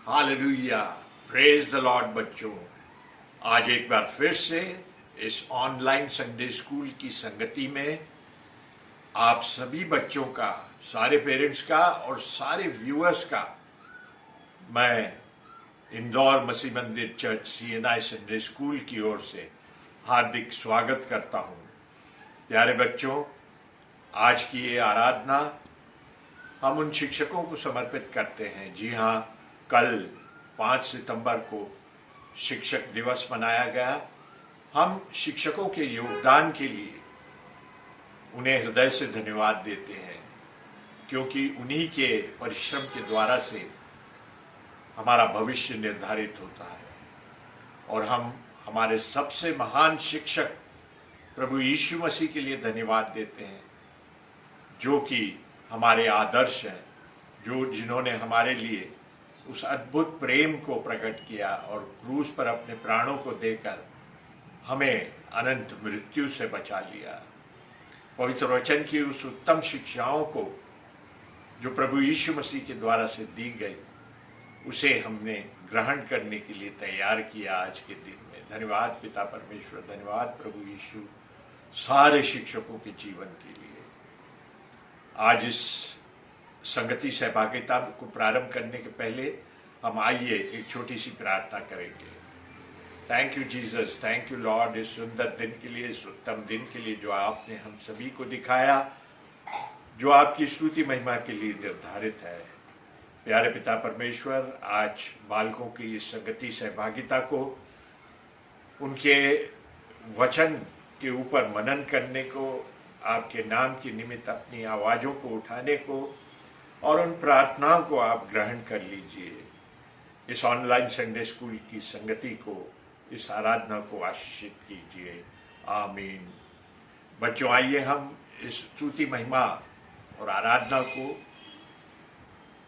Hallelujah, praise the Lord. बच्चों, आज एक बार फिर से इस ऑनलाइन संडे स्कूल की संगति में आप सभी बच्चों का, सारे पेरेंट्स का और सारे व्यूअर्स का मैं इंदौर मसीह मंदिर चर्च CNI संडे स्कूल की ओर से हार्दिक स्वागत करता हूं। प्यारे बच्चों, आज की ये आराधना हम उन शिक्षकों को समर्पित करते हैं। जी हाँ, कल 5 सितंबर को शिक्षक दिवस मनाया गया। हम शिक्षकों के योगदान के लिए उन्हें हृदय से धन्यवाद देते हैं, क्योंकि उन्हीं के परिश्रम के द्वारा से हमारा भविष्य निर्धारित होता है। और हम हमारे सबसे महान शिक्षक प्रभु यीशु मसीह के लिए धन्यवाद देते हैं, जो कि हमारे आदर्श हैं, जिन्होंने हमारे लिए उस अद्भुत प्रेम को प्रकट किया और क्रूस पर अपने प्राणों को देकर हमें अनंत मृत्यु से बचा लिया। पवित्र वचन की उस उत्तम शिक्षाओं को जो प्रभु यीशु मसीह के द्वारा से दी गई, उसे हमने ग्रहण करने के लिए तैयार किया आज के दिन में। धन्यवाद पिता परमेश्वर, धन्यवाद प्रभु यीशु सारे शिक्षकों के जीवन के लिए। आज इस संगति सहभागिता को प्रारंभ करने के पहले हम आइए एक छोटी सी प्रार्थना करेंगे। Thank you Jesus, thank you Lord, इस सुंदर दिन के लिए, इस उत्तम दिन के लिए जो आपने हम सभी को दिखाया, जो आपकी स्तुति महिमा के लिए निर्धारित है। प्यारे पिता परमेश्वर, आज बालकों की इस संगति सहभागिता को उनके वचन के ऊपर मनन करने को, आपके नाम के निमित्त अपनी आवाज़ों को उठाने को और उन प्रार्थनाओं को आप ग्रहण कर लीजिए। इस ऑनलाइन संडे स्कूल की संगति को, इस आराधना को आशीषित कीजिए। आमीन। बच्चों, आइए हम इस स्तुति महिमा और आराधना को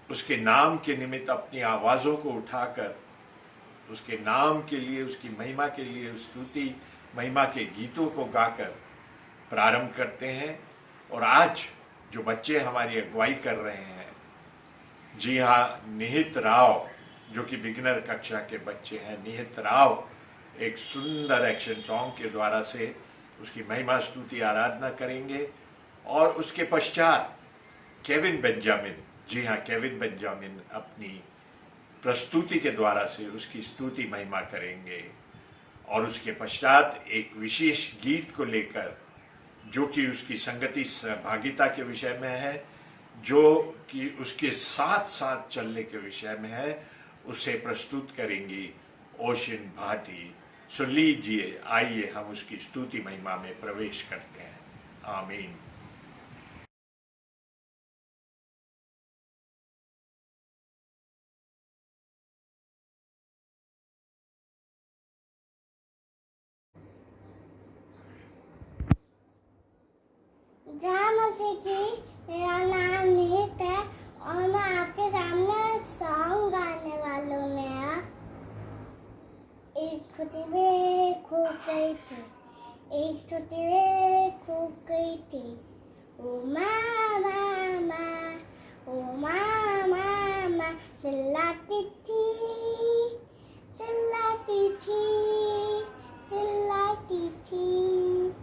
उसके नाम के निमित्त अपनी आवाज़ों को उठाकर उसके नाम के लिए, उसकी महिमा के लिए, उस स्तुति महिमा के गीतों को गाकर प्रारंभ करते हैं। और आज जो बच्चे हमारी अगुवाई कर रहे हैं, जी हाँ, निहित राव, जो कि बिगिनर कक्षा के बच्चे हैं, निहित राव एक सुंदर एक्शन सॉन्ग के द्वारा से उसकी महिमा स्तुति आराधना करेंगे। और उसके पश्चात केविन बेंजामिन, जी हाँ, केविन बेंजामिन अपनी प्रस्तुति के द्वारा से उसकी स्तुति महिमा करेंगे। और उसके पश्चात एक विशेष गीत को लेकर, जो कि उसकी संगति सहभागिता के विषय में है, जो कि उसके साथ साथ चलने के विषय में है, उसे प्रस्तुत करेंगी ओशिन भाटी। सो लीजिए, आइए हम उसकी स्तुति महिमा में प्रवेश करते हैं। आमीन। जहाँ मसीह की, मेरा नाम निहित है और मैं आपके सामने सॉन्ग गाने वाला हूँ। नया एक छोटी बेल खो गई थी, एक छोटी बेल खो गई थी। ओ मामा मामा, ओ मामा मामा, चिल्लाती थी, चिल्लाती थी, चिल्लाती थी।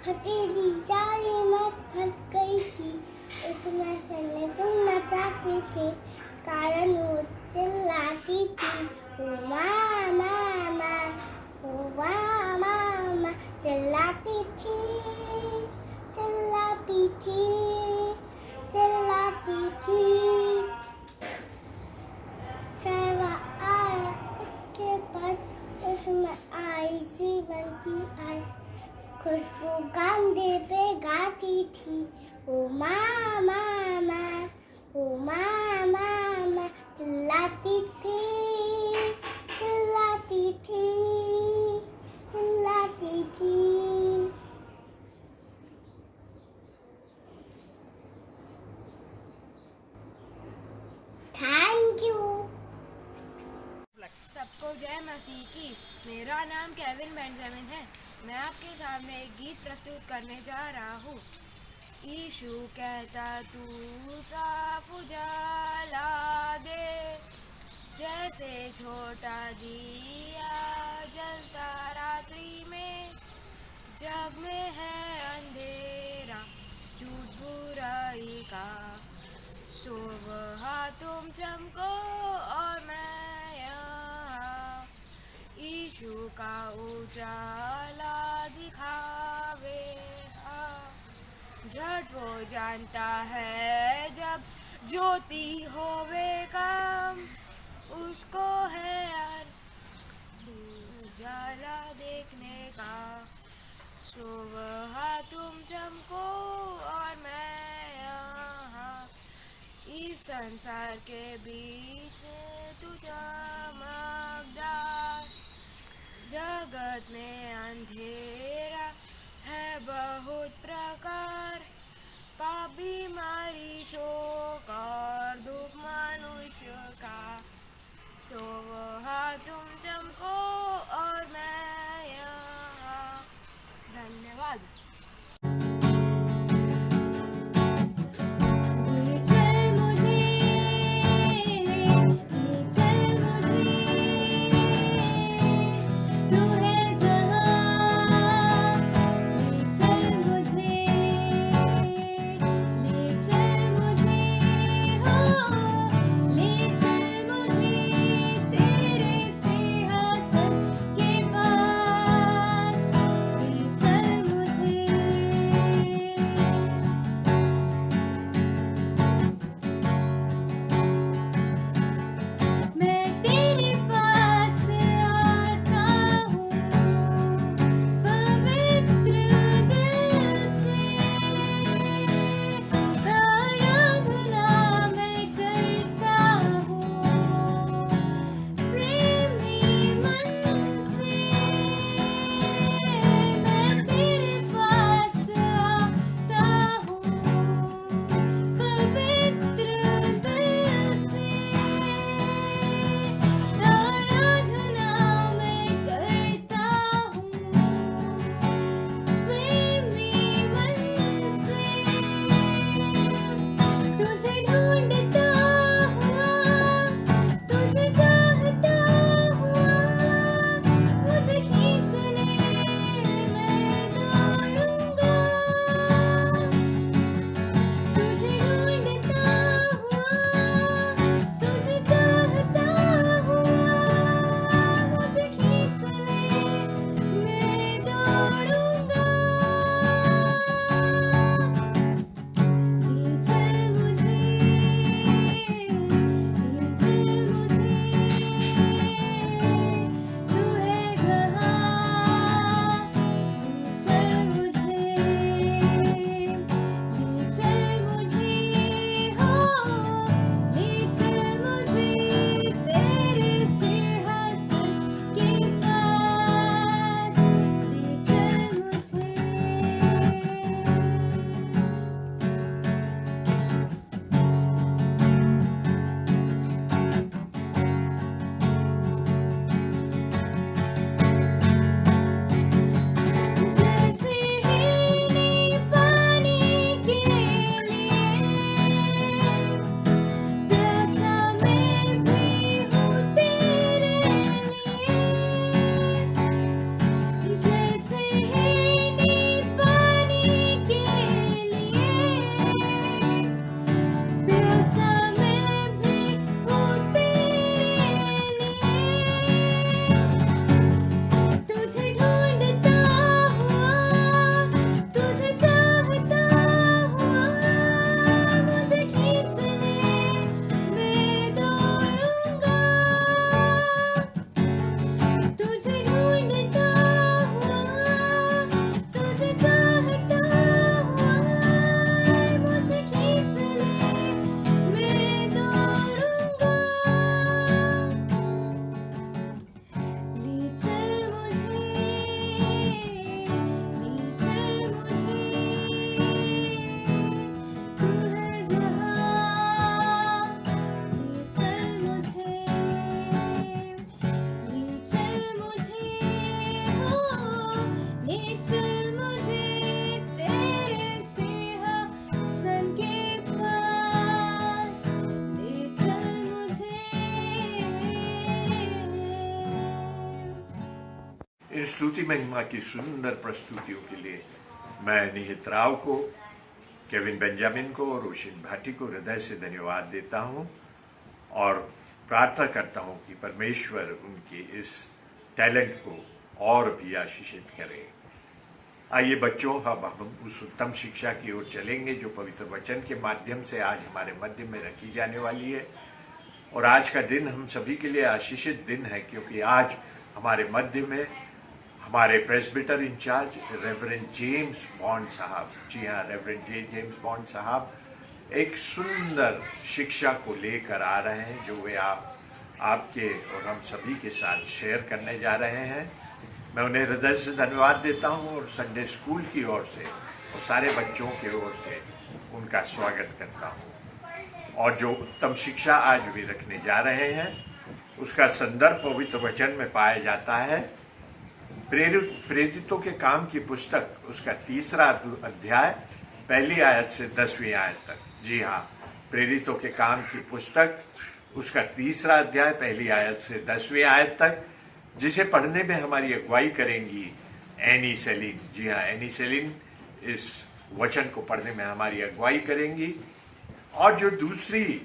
खतीली जाली में फंस गई थी, उसमें से निकलना चाहती थी, कारण वो चिल्लाती थी। ओ मामा मामा, ओ मामा मामा, चिल्लाती थी, चिल्लाती थी, चिल्लाती थी। चरवा आया उसके पास, उसमें आई जीवन की आस, खुशबू गांधे पे गाती थी। ओ मामा मामा, ओ मामा मामा, चिल्लाती थी, चिल्लाती थी, चिल्लाती थी। Thank you. सबको जय मसीह की। मेरा नाम केविन बेंजामिन है। मैं आपके सामने एक गीत प्रस्तुत करने जा रहा हूँ। यीशु कहता तू साफ उजाला दे, जैसे छोटा दिया जलता रात्रि में, जग में है अंधेरा झूठ बुराई का। सुबह तुम चमको और मैं यहाँ, यीशु का उजाला दिखावे। झट वो जानता है जब ज्योति होवे कम, उसको है उजाला देखने का। सुबह तुम चमको और मैं यहाँ, इस संसार के बीच में तू चमकदार। जगत में अंधेरा है बहुत प्रकार, पाप बीमारी शोक और दुख मनुष्य का। सुबह तुम चमको और मैं यहाँ। धन्यवाद। चल मुझे, चल मुझे, तू है जहाँ, चल मुझे, ले चल मुझे, हो, ले चल मुझे तेरे सिंहासन के पास, ले चल मुझे। इन स्तुति महिमा की सुंदर प्रस्तुतियों के लिए मैं निहित राव को, केविन बेंजामिन को और रोशिन भाटी को हृदय से धन्यवाद देता हूं और प्रार्थना करता हूं कि परमेश्वर उनके इस टैलेंट को और भी आशीषित करे। आइए बच्चों, अब हम उस उत्तम शिक्षा की ओर चलेंगे जो पवित्र वचन के माध्यम से आज हमारे मध्य में रखी जाने वाली है। और आज का दिन हम सभी के लिए आशीषित दिन है, क्योंकि आज हमारे मध्य में हमारे presbyter incharge reverend James Bond साहब, जी हाँ, रेवरेंड जेम्स बॉन्ड साहब एक सुंदर शिक्षा को लेकर आ रहे हैं, जो वे आपके और हम सभी के साथ शेयर करने जा रहे हैं। मैं उन्हें हृदय से धन्यवाद देता हूं और संडे स्कूल की ओर से और सारे बच्चों की ओर से उनका स्वागत करता हूं। और जो उत्तम शिक्षा आज वे रखने जा रहे हैं उसका संदर्भ पवित्र वचन में पाया जाता है। प्रेरितों के काम की पुस्तक, उसका 3 अध्याय, पहली आयत से 10वीं आयत तक। जी हाँ, प्रेरितों के काम की पुस्तक, उसका 3 अध्याय, पहली आयत से 10वीं आयत तक, जिसे पढ़ने में हमारी अगुवाई करेंगी एनी सेलिन। जी हाँ, एनी सेलिन इस वचन को पढ़ने में हमारी अगुवाई करेंगी। और जो दूसरी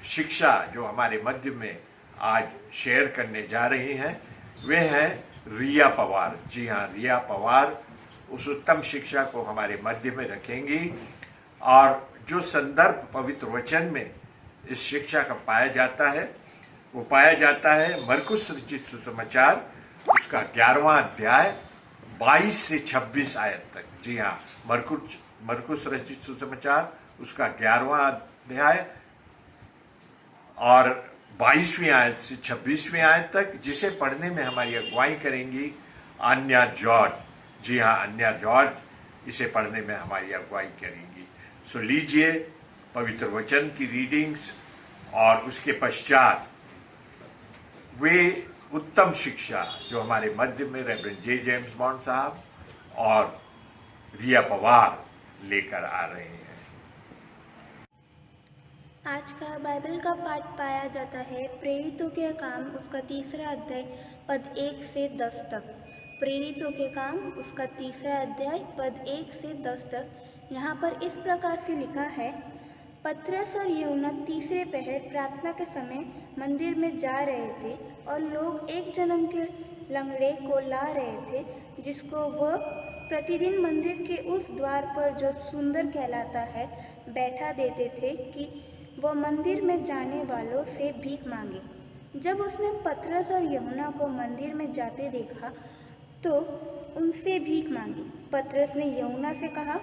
शिक्षा जो हमारे मध्य में आज शेयर करने जा रही हैं वे हैं रिया पवार। जी हाँ, रिया पवार उस उत्तम शिक्षा को हमारे मध्य में रखेंगी। और जो संदर्भ पवित्र वचन में इस शिक्षा का पाया जाता है वो पाया जाता है मरकुस रचित सुसमाचार, उसका 11वां अध्याय 22 से 26 आयत तक। जी हाँ, मरकुस रचित सुसमाचार, उसका 11वां अध्याय और 22वीं आयत से 26वीं आयत तक, जिसे पढ़ने में हमारी अगुवाई करेंगी अन्या जॉर्ज। जी हाँ, अन्या जॉर्ज इसे पढ़ने में हमारी अगुवाई करेंगी। सो लीजिए पवित्र वचन की रीडिंग्स और उसके पश्चात वे उत्तम शिक्षा जो हमारे मध्य में रेवरेंड जेम्स बॉन्ड साहब और रिया पवार लेकर आ रहे हैं। आज का बाइबल का पाठ पाया जाता है प्रेरितों के काम, उसका 3 अध्याय, पद 1 से 10 तक। प्रेरितों के काम, उसका 3 अध्याय, पद 1 से 10 तक। यहाँ पर इस प्रकार से लिखा है, पतरस और यूहन्ना तीसरे पहर प्रार्थना के समय मंदिर में जा रहे थे और लोग एक जन्म के लंगड़े को ला रहे थे, जिसको वह प्रतिदिन मंदिर के उस द्वार पर जो सुंदर कहलाता है बैठा देते थे कि वह मंदिर में जाने वालों से भीख मांगे। जब उसने पतरस और यूहन्ना को मंदिर में जाते देखा तो उनसे भीख मांगी। पतरस ने यूहन्ना से कहा,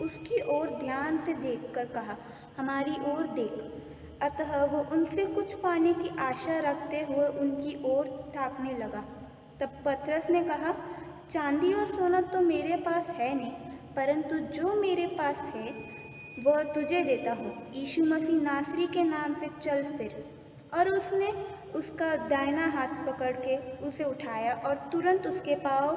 उसकी ओर ध्यान से देखकर कहा, हमारी ओर देख। अतः वो उनसे कुछ पाने की आशा रखते हुए उनकी ओर ताकने लगा। तब पतरस ने कहा, चांदी और सोना तो मेरे पास है नहीं, परंतु जो मेरे पास है वह तुझे देता हूँ। यीशु मसीह नासरी के नाम से चल फिर। और उसने उसका दाहिना हाथ पकड़ के उसे उठाया और तुरंत उसके पाँव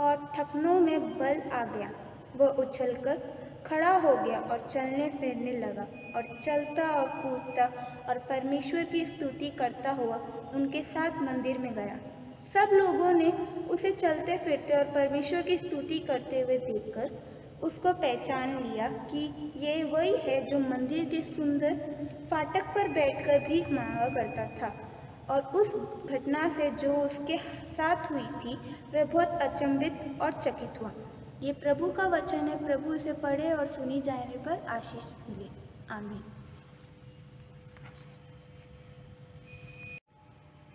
और थकनों में बल आ गया। वह उछलकर खड़ा हो गया और चलने फिरने लगा और चलता और कूदता और परमेश्वर की स्तुति करता हुआ उनके साथ मंदिर में गया। सब लोगों ने उसे चलते फिरते और परमेश्वर की स्तुति करते हुए देखकर उसको पहचान लिया कि ये वही है जो मंदिर के सुंदर फाटक पर बैठकर भीख मांगा करता था। और उस घटना से जो उसके साथ हुई थी वह बहुत अचंभित और चकित हुआ। ये प्रभु का वचन है। प्रभु इसे पढ़े और सुनी जाने पर आशीष मिले। आमीन।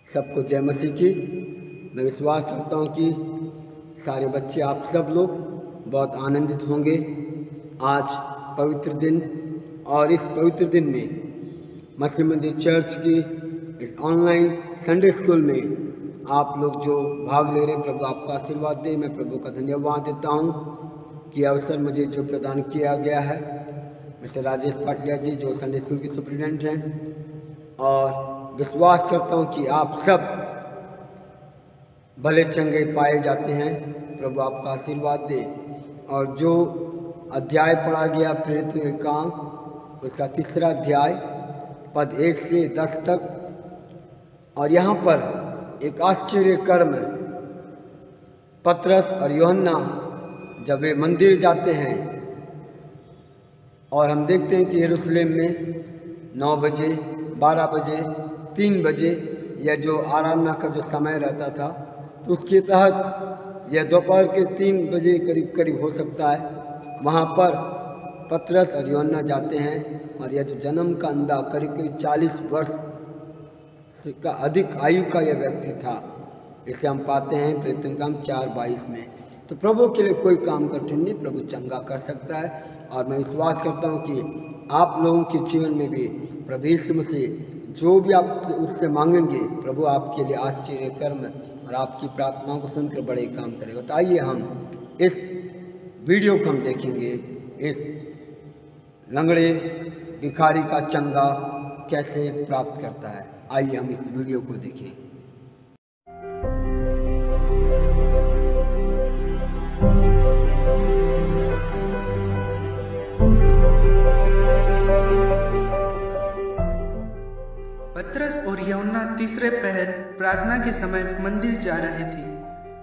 सबको जय मसीह की। मैं विश्वास करता हूँ कि सारे बच्चे, आप सब लोग बहुत आनंदित होंगे आज पवित्र दिन। और इस पवित्र दिन में मसीह मंदिर चर्च की इस ऑनलाइन संडे स्कूल में आप लोग जो भाग ले रहे हैं, प्रभु आपका आशीर्वाद दे। मैं प्रभु का धन्यवाद देता हूँ कि अवसर मुझे जो प्रदान किया गया है। मिस्टर राजेश पाटिया जी जो संडे स्कूल के सुप्रिटेंडेंट हैं, और विश्वास करता हूँ कि आप सब भले चंगे पाए जाते हैं। प्रभु आपका आशीर्वाद दे। और जो अध्याय पढ़ा गया प्रेरित के काम, उसका 3 अध्याय, पद 1 से 10 तक। और यहाँ पर एक आश्चर्य कर्म पतरस और यूहन्ना जब वे मंदिर जाते हैं और हम देखते हैं कि यरूशलेम में 9 बजे, 12 बजे, 3 बजे यह जो आराधना का जो समय रहता था, तो उसके तहत यह दोपहर के 3 बजे करीब करीब हो सकता है, वहाँ पर पतरस और यूहन्ना जाते हैं और यह जो जन्म का अंधा करीब करीब 40 वर्ष का अधिक आयु का यह व्यक्ति था। इसे हम पाते हैं प्रेरितों के काम 4:22 में। तो प्रभु के लिए कोई काम कठिन नहीं, प्रभु चंगा कर सकता है। और मैं विश्वास करता हूँ कि आप लोगों के जीवन में भी प्रभु यीशु मसीह जो भी आप उससे मांगेंगे, प्रभु आपके लिए आश्चर्य कर्म और आपकी प्रार्थनाओं को सुनकर बड़े काम करेगा। तो आइए हम इस वीडियो को हम देखेंगे, इस लंगड़े भिखारी का चंगा कैसे प्राप्त करता है। आइए हम इस वीडियो को देखें। पतरस और यूहन्ना तीसरे पहर प्रार्थना के समय मंदिर जा रहे थे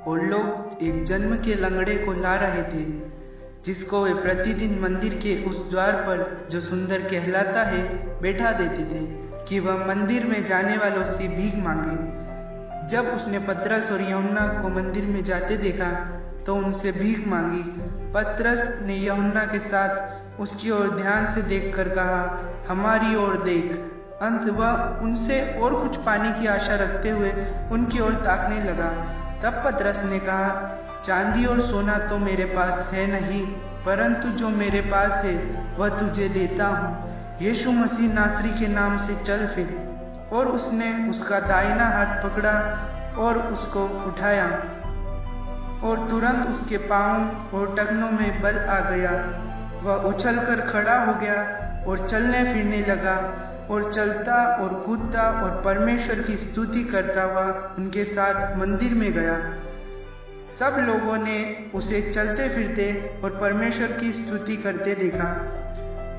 और लोग एक जन्म के लंगड़े को ला रहे थे, जिसको वे प्रतिदिन मंदिर के उस द्वार पर जो सुंदर कहलाता है बैठा देते थे कि वह मंदिर में जाने वालों से भीख मांगे। जब उसने पतरस और यूहन्ना को मंदिर में जाते देखा तो उनसे भीख मांगी। पतरस ने यूहन्ना के साथ उसकी ओर ध्यान से देखकर कहा, हमारी ओर देख। अंत वह उनसे और कुछ पाने की आशा रखते हुए उनकी ओर ताकने लगा। तब पतरस ने कहा, चांदी और सोना तो मेरे पास है नहीं, परंतु जो मेरे पास है वह तुझे देता हूँ। यीशु मसीह नासरी के नाम से चल फिर। और उसने उसका दाहिना हाथ पकड़ा और उसको उठाया, और तुरंत उसके पांव और टखनों में बल आ गया। वह उछलकर खड़ा हो गया और चलने फिरने लगा और चलता और कूदता और परमेश्वर की स्तुति करता हुआ उनके साथ मंदिर में गया। सब लोगों ने उसे चलते फिरते और परमेश्वर की स्तुति करते देखा।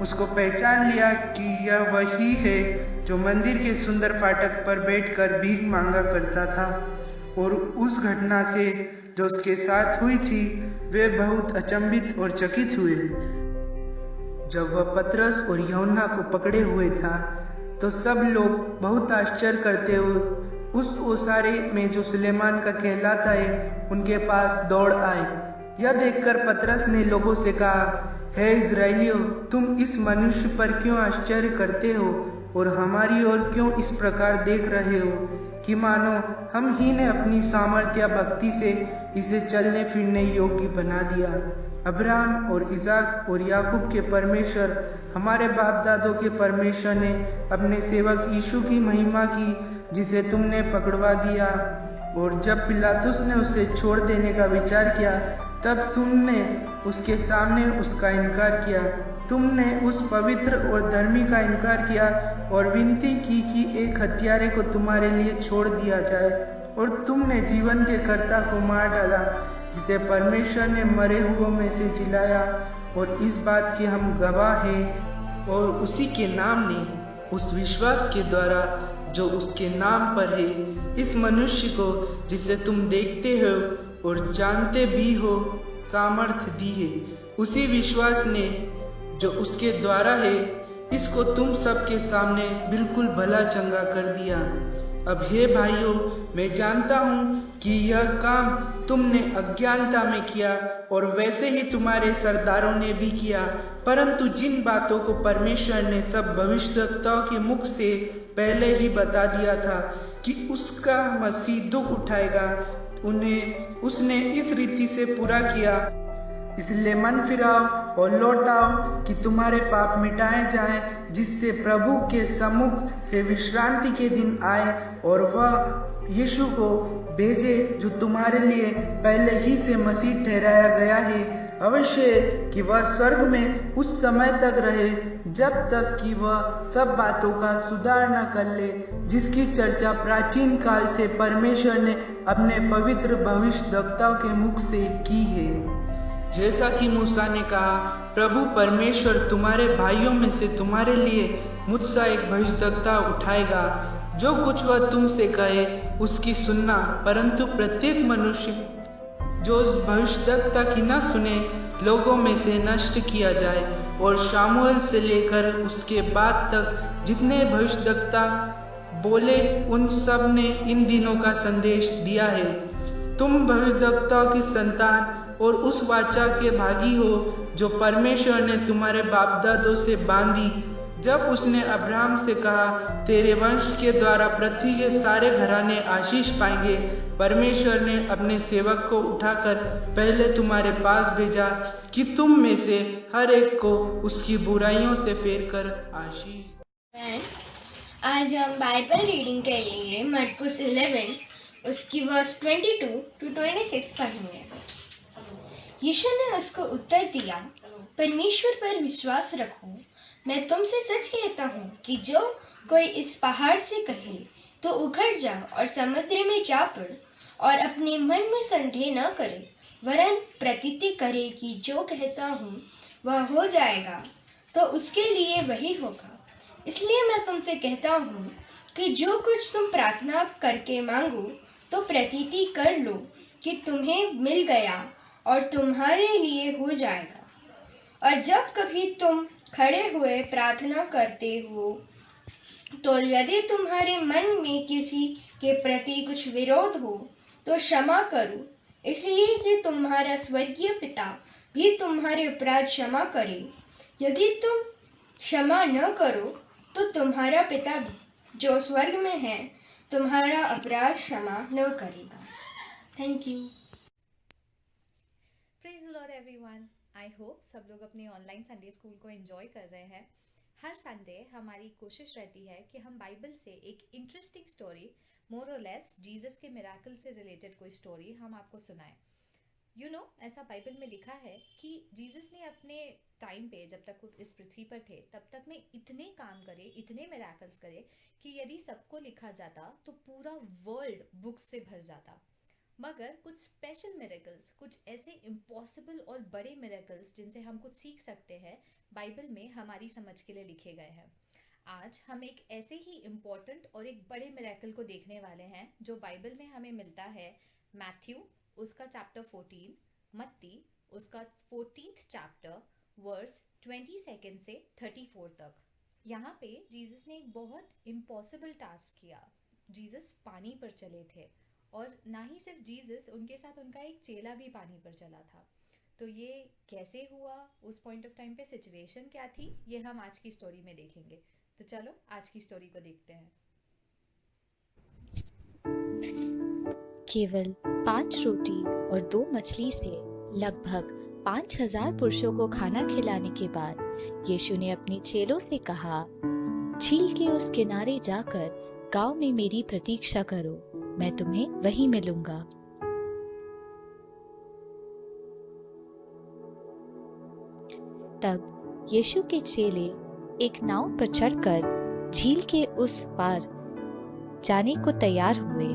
उसको पहचान लिया कि यह वही है जो मंदिर के सुंदर फाटक पर बैठकर भीख मांगा करता था। और उस घटना से जो उसके साथ हुई थी, वे बहुत अचंभित और चकित हुए। जब वह पतरस और यूहन्ना को पकड़े हुए था, तो सब लोग बहुत आश्चर्य करते हुए उस ओसारे में जो सुलेमान का कहलाता है उनके पास दौड़ आए। यह देखकर पतरस ने लोगों से कहा, हे इज़राइलियों, तुम इस मनुष्य पर क्यों आश्चर्य करते हो और हमारी ओर क्यों इस प्रकार देख रहे हो कि मानो हम ही ने अपनी सामर्थ्य या भक्ति से इसे चलने फिरने योग्य बना दिया। अब्राहम और इसाक और याकूब के परमेश्वर, हमारे बाप दादों के परमेश्वर ने अपने सेवक यीशु की महिमा की, जिसे तुमने पकड़वा दिया। और जब पिलातुस ने उसे छोड़ देने का विचार किया, तब तुमने उसके सामने उसका इनकार किया। तुमने उस पवित्र और धर्मी का इनकार किया और विनती की कि एक हत्यारे को तुम्हारे लिए छोड़ दिया जाए। और तुमने जीवन के कर्ता को मार डाला, जिसे परमेश्वर ने मरे हुओं में से जिलाया। और इस बात के हम गवाह हैं। और उसी के नाम ने, उस विश्वास के द्वारा जो उसके नाम पर है, इस मनुष्य को जिसे तुम देखते हो और जानते भी हो, सामर्थ दी है। उसी विश्वास ने जो उसके द्वारा है, इसको तुम सबके सामने बिल्कुल भला चंगा कर दिया। अब हे भाइयों, मैं जानता हूँ कि यह काम तुमने अज्ञानता में किया और वैसे ही तुम्हारे सरदारों ने भी किया। परंतु जिन बातों को परमेश्वर ने सब भविष्यवक्ताओं के मुख से पहले ही बता दिया था कि उसका मसीह दुख उठाएगा, उन्हें उसने इस रीति से पूरा किया। इसलिए मन फिराओ और लौट आओ कि तुम्हारे पाप मिटाए जाएं, जिससे प्रभु के सम्मुख से विश्रांति के दिन आए और वह यीशु को भेजे जो तुम्हारे लिए पहले ही से मसीह ठहराया गया है। अवश्य कि वह स्वर्ग में उस समय तक रहे जब तक कि वह सब बातों का सुधार न कर ले, जिसकी चर्चा प्राचीन काल से परमेश्वर ने अपने पवित्र भविष्यद्वक्ताओं के मुख से की है। जैसा कि मूसा ने कहा, प्रभु परमेश्वर तुम्हारे भाइयों में से तुम्हारे लिए मुझसे एक भविष्यद्वक्ता उठाएगा, जो कुछ वह तुमसे कहे उसकी सुनना। परंतु प्रत्येक मनुष्य जो भविष्यद्वक्ता की न सुने लोगों में से नष्ट किया जाए। और शामुएल से लेकर उसके बाद तक जितने भविष्यद्वक्ता बोले उन सब ने इन दिनों का संदेश दिया है। तुम भविष्यद्वक्ताओं की संतान और उस वाचा के भागी हो जो परमेश्वर ने तुम्हारे बाप दादों से बांधी, जब उसने अब्राहम से कहा, तेरे वंश के द्वारा पृथ्वी के सारे घराने आशीष पाएंगे। परमेश्वर ने अपने सेवक को उठाकर पहले तुम्हारे पास भेजा कि तुम में से हर एक को उसकी बुराइयों से फेर कर आशीष। आज हम बाइबल रीडिंग के लिए मरकुस 11 उसकी वर्स 22 to 26 पढ़ेंगे। यीशु ने उसको उत्तर दिया, परमेश्वर पर विश्वास रखो। मैं तुमसे सच कहता हूँ कि जो कोई इस पहाड़ से कहे तो उखड़ जा और समुद्र में जा पड़ और अपने मन में संदेह न करे, वरन प्रतीति करे कि जो कहता हूँ वह हो जाएगा, तो उसके लिए वही होगा। इसलिए मैं तुमसे कहता हूँ कि जो कुछ तुम प्रार्थना करके मांगो तो प्रतीति कर लो कि तुम्हें मिल गया और तुम्हारे लिए हो जाएगा। और जब कभी तुम खड़े हुए प्रार्थना करते हो तो यदि तुम्हारे मन में किसी के प्रति कुछ विरोध हो तो क्षमा करो, इसलिए कि तुम्हारा स्वर्गीय पिता भी तुम्हारे अपराध क्षमा करे। यदि तुम क्षमा न करो तो तुम्हारा पिता जो स्वर्ग में है तुम्हारा अपराध क्षमा न करेगा। Thank you. Praise the Lord everyone. I hope सब लोग अपने ऑनलाइन संडे स्कूल को एंजॉय कर रहे हैं। हर संडे हमारी कोशिश रहती है कि हम बाइबल से एक इंटरेस्टिंग स्टोरी, मोर और लेस जीसस के मिरेकल से रिलेटेड कोई स्टोरी हम आपको सुनाएं। ऐसा बाइबल में लिखा है कि जीसस ने अपने टाइम पे, जब तक वो इस पृथ्वी पर थे, तब तक में इतने काम करे, इतने मिरेकल्स करे कि यदि सबको लिखा जाता तो पूरा वर्ल्ड बुक्स से भर जाता। मगर कुछ स्पेशल मिरेकल्स, कुछ ऐसे इम्पॉसिबल और बड़े मिरेकल्स जिनसे हम कुछ सीख सकते हैं, बाइबल में हमारी समझ के लिए लिखे गए हैं। आज हम एक ऐसे ही इम्पोर्टेंट और एक बड़े मिरेकल को देखने वाले हैं जो बाइबल में हमें मिलता है मैथ्यू उसका चैप्टर 14, मत्ती उसका 14th चैप्टर वर्स 22 से 34 तक। यहाँ पे जीसस ने एक बहुत इम्पॉसिबल टास्क किया। जीसस पानी पर चले थे और ना ही सिर्फ जीसस, उनके साथ उनका एक चेला भी पानी पर चला था। तो ये कैसे हुआ, उस पॉइंट ऑफ टाइम पे सिचुएशन क्या थी, ये हम आज की स्टोरी में देखेंगे। तो चलो आज की स्टोरी को देखते हैं। केवल 5 रोटी और 2 मछली से लगभग 5000 पुरुषों को खाना खिलाने के बाद यीशु ने अपने चेलों से कहा, झील के उस किनारे जाकर गांव में मेरी प्रतीक्षा करो, मैं तुम्हें वहीं मिलूंगा। तब यीशु के चेले एक नाव पर चढ़कर झील के उस पार जाने को तैयार हुए।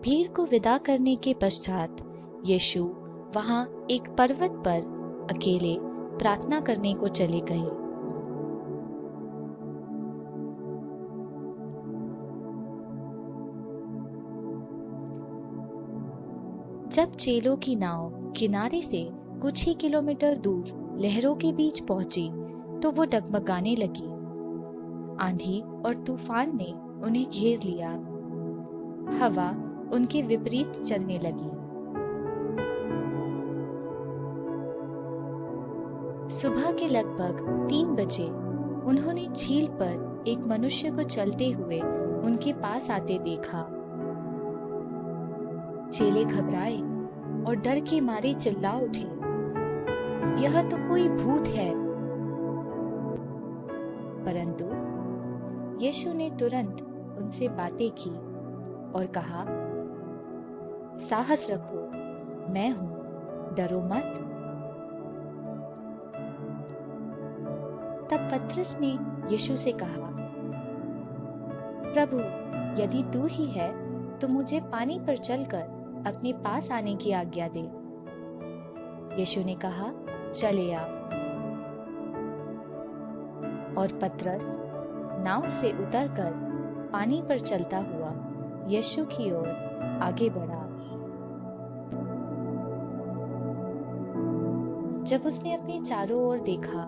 भीड़ को विदा करने के पश्चात यीशु वहां एक पर्वत पर अकेले प्रार्थना करने को चले गए। जब चेलों की नाव किनारे से कुछ ही किलोमीटर दूर लहरों के बीच पहुंची तो वो डगमगाने लगी। आंधी और तूफान ने उन्हें घेर लिया। हवा उनके विपरीत चलने लगी। सुबह के लगभग 3 बजे उन्होंने झील पर एक मनुष्य को चलते हुए उनके पास आते देखा। चेले घबराए और डर के मारे चिल्ला उठे, यह तो कोई भूत है। परंतु यीशु ने तुरंत उनसे बातें की और कहा, साहस रखो, मैं हूं, डरो मत। तब पतरस ने यीशु से कहा, प्रभु, यदि तू ही है तो मुझे पानी पर चलकर अपने पास आने की आज्ञा दे। यीशु ने कहा, चले आ। और पतरस नाव से उतरकर पानी पर चलता हुआ यीशु की ओर आगे बढ़ा। जब उसने अपने चारों ओर देखा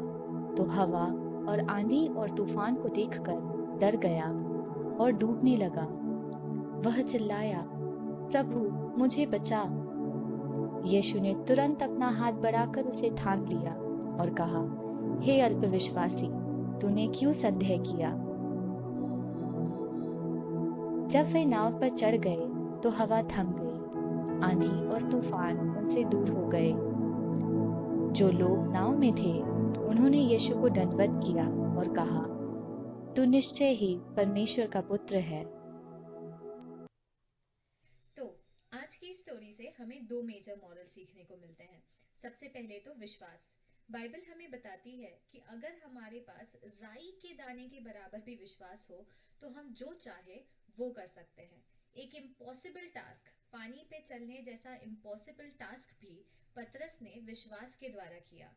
तो हवा और आंधी और तूफान को देखकर डर गया और डूबने लगा। वह चिल्लाया, प्रभु मुझे बचा। यीशु ने तुरंत अपना हाथ बढ़ाकर उसे थाम लिया और कहा, हे अल्पविश्वासी, तूने क्यों संदेह किया? जब वे नाव पर चढ़ गए तो हवा थम गई, आंधी और तूफान उनसे दूर हो गए। जो लोग नाव में थे उन्होंने यीशु को दंडवत किया और कहा, तू निश्चय ही परमेश्वर का पुत्र है। तो आज की स्टोरी से हमें दो मेजर मॉरल सीखने को मिलते हैं। सबसे पहले तो विश्वास। बाइबल हमें बताती है कि अगर हमारे पास राई के दाने के बराबर भी विश्वास हो तो हम जो चाहे वो कर सकते हैं। एक इम्पॉसिबल टास्क, पानी पे चलने जैसा इम्पॉसिबल टास्क भी पतरस ने विश्वास के द्वारा किया।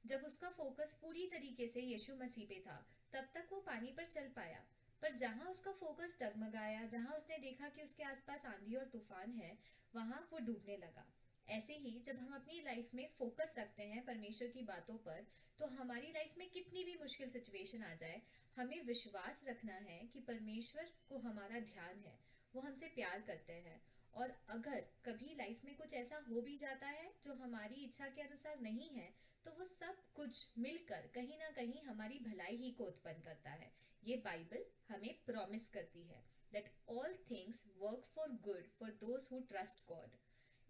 जब उसका फोकस पूरी तरीके से यीशु मसीह पे था तब तक वो पानी पर चल पाया, पर जहां उसका फोकस डगमगाया, जहां उसने देखा कि उसके आसपास आंधी और तूफान है, वहां वो डूबने लगा। ऐसे ही जब हम अपनी लाइफ में फोकस रखते हैं परमेश्वर की बातों पर, तो हमारी लाइफ में कितनी भी मुश्किल सिचुएशन आ जाए, हमें विश्वास रखना है कि परमेश्वर को हमारा ध्यान है, वो हमसे प्यार करते हैं। और अगर कभी लाइफ में कुछ ऐसा हो भी जाता है जो हमारी इच्छा के अनुसार नहीं है, तो वो सब कुछ मिलकर कहीं ना कहीं हमारी भलाई ही को उत्पन्न करता है। ये बाइबल हमें प्रॉमिस करती है that all things work for good for those who trust God।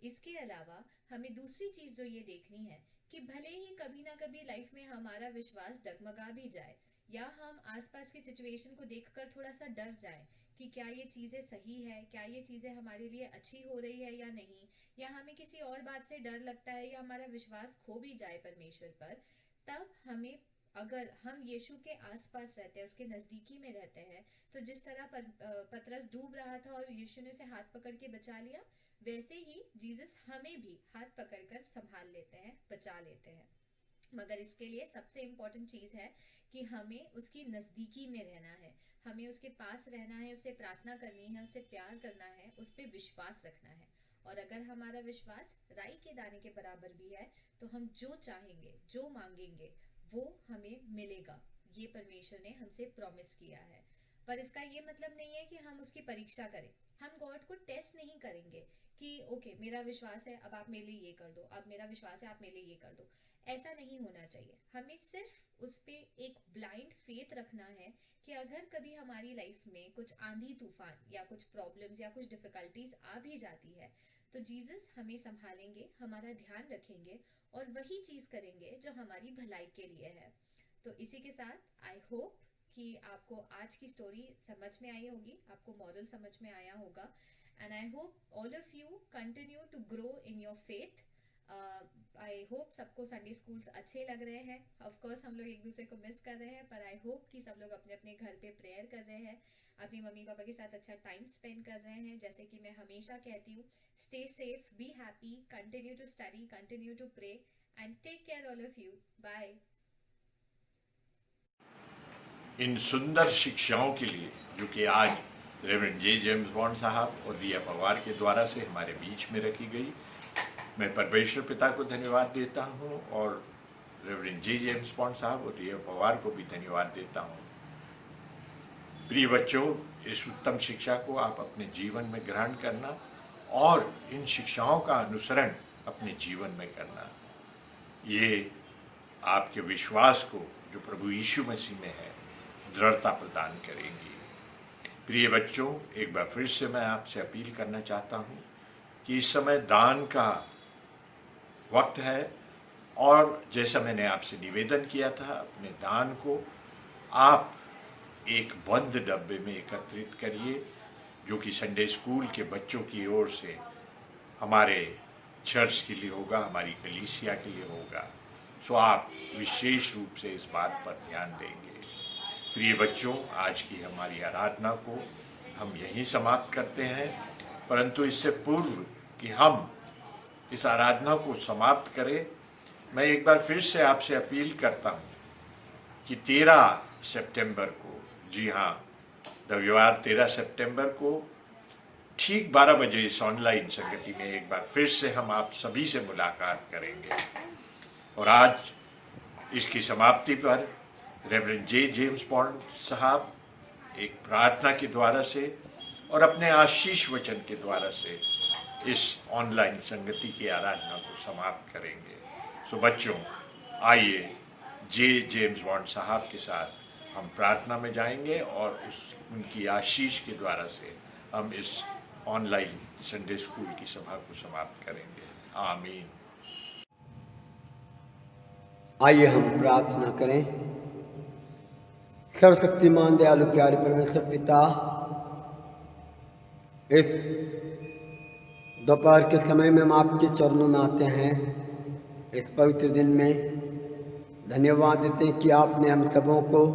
इसके अलावा हमें दूसरी चीज जो ये देखनी है कि भले ही कभी ना कभी लाइफ में हमारा विश्वास डगमगा भी जाए या हम आसपास की सिचुएशन को देखकर थोड़ा सा डर जाएं कि क्या ये चीजें सही है, क्या ये चीजें हमारे लिए अच्छी हो रही है या नहीं, या हमें किसी और बात से डर लगता है या हमारा विश्वास खो भी जाए परमेश्वर पर, तब हमें, अगर हम यीशु के आसपास रहते हैं, उसके नजदीकी में रहते हैं, तो जिस तरह पतरस डूब रहा था और यीशु ने उसे हाथ पकड़ के बचा लिया, वैसे ही जीसस हमें भी हाथ पकड़कर संभाल लेते हैं, बचा लेते हैं। मगर इसके लिए सबसे इम्पोर्टेंट चीज है कि हमें उसकी नजदीकी में रहना है, हमें उसके पास रहना है, उससे प्रार्थना करनी है, उससे प्यार करना है, उस पर विश्वास रखना है। और अगर हमारा विश्वास राई के दाने के बराबर भी है तो हम जो चाहेंगे, जो मांगेंगे, वो हमें मिलेगा। ये परमेश्वर ने हमसे प्रॉमिस किया है। पर इसका ये मतलब नहीं है कि हम उसकी परीक्षा करें। हम गॉड को टेस्ट नहीं करेंगे कि ओके मेरा विश्वास है, अब आप मेरे लिए ये कर दो, अब मेरा विश्वास है, आप मेरे लिए ये कर दो। ऐसा नहीं होना चाहिए। हमें सिर्फ उस पे एक ब्लाइंड फेथ रखना है कि अगर कभी हमारी लाइफ में कुछ आंधी तूफान या कुछ प्रॉब्लम्स या कुछ डिफिकल्टीज आ भी जाती है, तो जीसस हमें संभालेंगे, हमारा ध्यान रखेंगे और वही चीज करेंगे जो हमारी भलाई के लिए है। तो इसी के साथ आई होप कि आपको आज की स्टोरी समझ में आई होगी, आपको मॉरल समझ में आया होगा, and I hope all of you continue to grow in your faith. I hope सबको संडे स्कूल्स अच्छे लग रहे हैं। ऑफ कोर्स हम लोग एक दूसरे को मिस कर रहे हैं, पर आई होप कि सब लोग अपने अपने घर पे प्रेयर कर रहे हैं, अपनी मम्मी पापा के साथ अच्छा टाइम स्पेंड कर रहे हैं। जैसे कि मैं हमेशा कहती हूँ, stay safe, be happy, continue to study, continue to pray, and take care all of you. Bye. इन सुंदर शिक्षाओं के लिए जो कि आज रेवरेंड जे जेम्स बॉन्ड साहब और दिया पवार के द्वारा से हमारे बीच में रखी गई, मैं परमेश्वर पिता को धन्यवाद देता हूं और रेवरेंड जे जेम्स बॉन्ड साहब और दिया पवार को भी धन्यवाद देता हूं। प्रिय बच्चों, इस उत्तम शिक्षा को आप अपने जीवन में ग्रहण करना और इन शिक्षाओं का अनुसरण अपने जीवन में करना, ये आपके विश्वास को जो प्रभु यीशु मसीह में है दृढ़ता प्रदान करेंगी। प्रिय बच्चों, एक बार फिर से मैं आपसे अपील करना चाहता हूं कि इस समय दान का वक्त है और जैसा मैंने आपसे निवेदन किया था, अपने दान को आप एक बंद डब्बे में एकत्रित करिए जो कि संडे स्कूल के बच्चों की ओर से हमारे चर्च के लिए होगा, हमारी कलीसिया के लिए होगा। सो आप विशेष रूप से इस बात पर ध्यान देंगे। प्रिय बच्चों, आज की हमारी आराधना को हम यहीं समाप्त करते हैं, परंतु इससे पूर्व कि हम इस आराधना को समाप्त करें, मैं एक बार फिर से आपसे अपील करता हूं कि 13 सितंबर को, जी हाँ, रविवार 13 सितंबर को ठीक 12 बजे इस ऑनलाइन संगति में एक बार फिर से हम आप सभी से मुलाकात करेंगे। और आज इसकी समाप्ति पर रेवरेंड जे जेम्स बॉन्ड साहब एक प्रार्थना के द्वारा से और अपने आशीष वचन के द्वारा से इस ऑनलाइन संगति की आराधना को समाप्त करेंगे। सो बच्चों, आइए जे जेम्स बॉन्ड साहब के साथ हम प्रार्थना में जाएंगे और उनकी आशीष के द्वारा से हम इस ऑनलाइन संडे स्कूल की सभा को समाप्त करेंगे। आमीन। आइए हम प्रार्थना करें। सर्वशक्तिमान दयालु प्यारे परमेश्वर पिता, इस दोपहर के समय में हम आपके चरणों में आते हैं। इस पवित्र दिन में धन्यवाद देते हैं कि आपने हम सबों को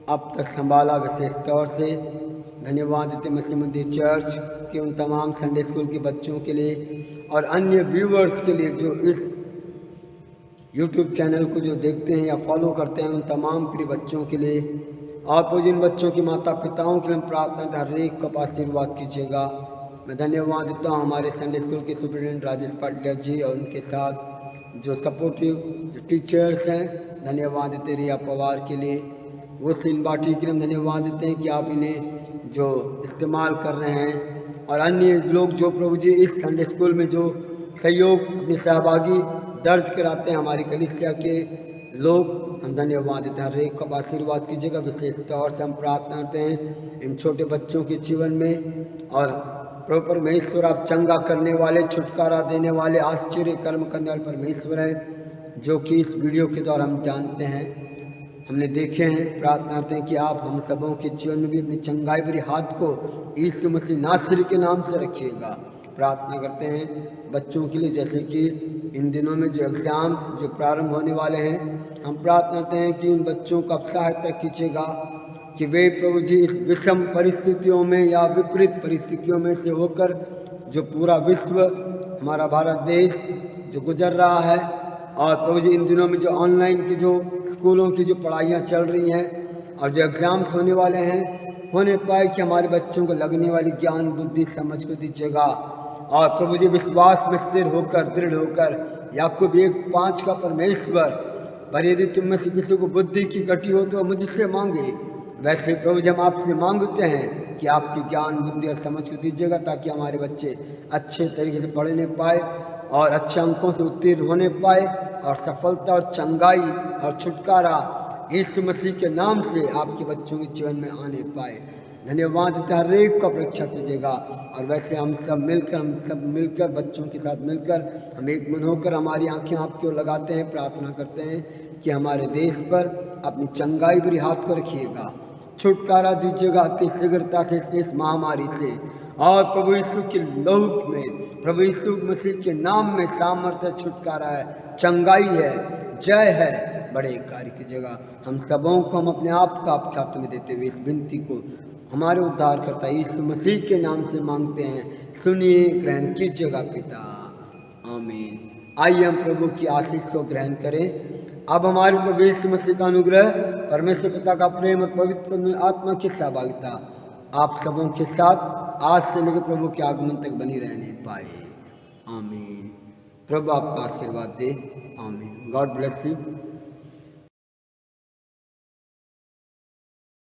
अब तक संभाला। विशेष तौर से धन्यवाद देते मसीह मंदिर चर्च के उन तमाम संडे स्कूल के बच्चों के लिए और अन्य व्यूवर्स के लिए जो इस यूट्यूब चैनल को जो देखते हैं या फॉलो करते हैं, उन तमाम प्रिय बच्चों के लिए। आप जिन बच्चों के माता पिताओं के लिए हम प्रार्थना कर हर एक को आशीर्वाद कीजिएगा। मैं धन्यवाद देता हूँ हमारे संडे स्कूल के सुप्रिटेंडेंट राजेश पाटिल जी और उनके साथ जो सपोर्टिव जो टीचर्स हैं। धन्यवाद देते रिया पवार के लिए, वो सीन बाटी के लिए हम धन्यवाद देते हैं कि आप इन्हें जो इस्तेमाल कर रहे हैं और अन्य लोग जो प्रभु जी इस संडे स्कूल में जो सहयोग अपनी सहभागी दर्ज कराते हैं हमारी कलीसिया के लोग, हम धन्यवाद देते हैं। हर एक को आशीर्वाद कीजिएगा। विशेष तौर से हम प्रार्थना करते हैं इन छोटे बच्चों के जीवन में और प्रभु परमेश्वर आप चंगा करने वाले, छुटकारा देने वाले, आश्चर्य कर्म करने वाले परमेश्वर हैं, जो कि इस वीडियो के द्वारा हम जानते हैं, हमने देखे हैं। प्रार्थना करते हैं कि आप हम सबों के जीवन में भी अपनी चंगाई भरी हाथ को यीशु मसीह नासरी के नाम से रखिएगा। प्रार्थना करते हैं बच्चों के लिए, जैसे कि इन दिनों में जो एग्ज़ाम जो प्रारंभ होने वाले हैं, हम प्रार्थना करते हैं कि इन बच्चों का सहायता कीजिएगा कि वे प्रभु जी इस विषम परिस्थितियों में या विपरीत परिस्थितियों में से होकर जो पूरा विश्व, हमारा भारत देश जो गुजर रहा है, और प्रभु जी इन दिनों में जो ऑनलाइन की जो स्कूलों की जो पढ़ाइयाँ चल रही हैं और जो एग्ज़ाम्स होने वाले हैं, होने पाए कि हमारे बच्चों को लगने वाली ज्ञान बुद्धि समझ को दीजिएगा। और प्रभु जी विश्वास में स्थिर होकर, दृढ़ होकर, याकूब 1:5 का परमेश्वर, पर यदि तुम में से किसी को बुद्धि की घटी हो तो मुझसे मांगे, वैसे प्रभु जी हम आपसे मांगते हैं कि आपकी ज्ञान बुद्धि और समझ को दीजिएगा, ताकि हमारे बच्चे अच्छे तरीके से पढ़ने पाए और अच्छे अंकों से उत्तीर्ण होने पाए और सफलता और चंगाई और छुटकारा यीशु मसीह के नाम से आपके बच्चों के जीवन में आने पाए। धन्यवाद देते हर एक को परीक्षा कीजिएगा। और वैसे हम सब मिलकर बच्चों के साथ मिलकर हम एक मन होकर हमारी आंखें आपकी ओर लगाते हैं, प्रार्थना करते हैं कि हमारे देश पर अपनी चंगाई भरी हाथ को रखिएगा, छुटकारा दीजिएगा अति शीघ्रता से इस महामारी से। और प्रभु यीशु के लहू में, प्रभु यीशु मसीह के नाम में सामर्थ्य, छुटकारा है, चंगाई है, जय है, बड़े कार्य कीजिएगा। हम सबों को हम अपने आप को आपके हाथ में देते हुए इस विनती को हमारे उद्धारकर्ता यीशु मसीह के नाम से मांगते हैं, सुनिए, ग्रहण कीजिएगा पिता, आमीन। आइए हम प्रभु की आशीष को ग्रहण करें। अब हमारे प्रभु यीशु मसीह का अनुग्रह, परमेश्वर पिता का प्रेम और पवित्र आत्मा की सहभागिता आप सबों के साथ आज से लेकर प्रभु के आगमन तक बनी रहने पाए, आमीन। प्रभु आपका आशीर्वाद दे, आमीन। God bless you.